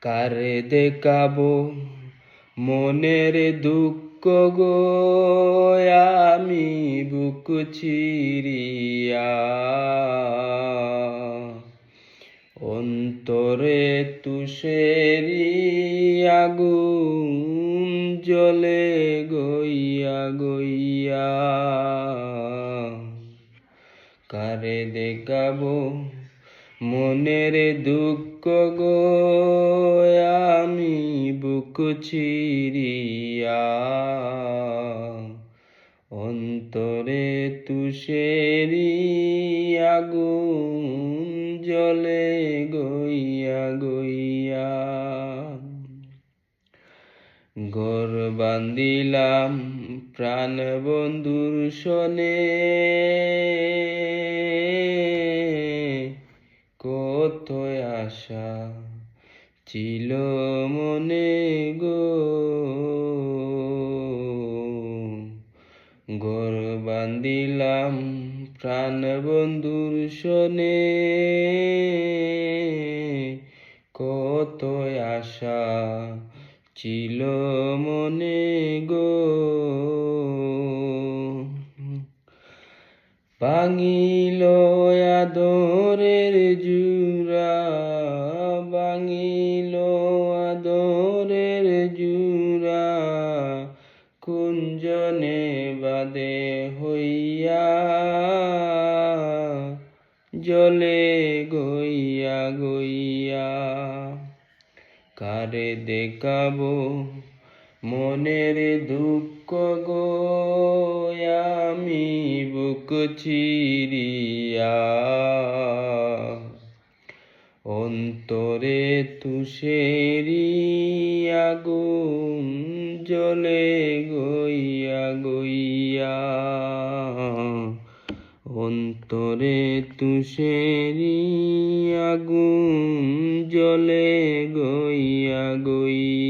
কারে দেখাবো মনের দুঃখ গো, আমি বুক চিরিয়া। অন্তরে তুষেরি আগুন জ্বলে গইয়া গইয়া। কারে দেখাবো মনের দুঃখ গো, আমি বুক চিরিয়া। অন্তরে তুষেরি আগুন জ্বলে গইয়া গইয়া। ঘর বান্ধিলাম প্রাণ বন্ধুর সনে, কত আশা ছিল মনে গো। ঘর বান্ধিলাম প্রাণ বন্ধুর সনে, কত আশা ছিল মনে গো। ভাঙিল আদরের জুড়া, ভাঙিল আদরের জুড়া, কুঞ্জনে বাদে হইয়া জলে গইয়া গইয়া। কারে দেখাবো মনের দুঃখ গো, আমি বুক চিরিয়া। অন্তরে তুষেরি আগুন জ্বলে গইয়া গইয়া। অন্তরে তুষেরি আগুন জ্বলে গইয়া গইয়া।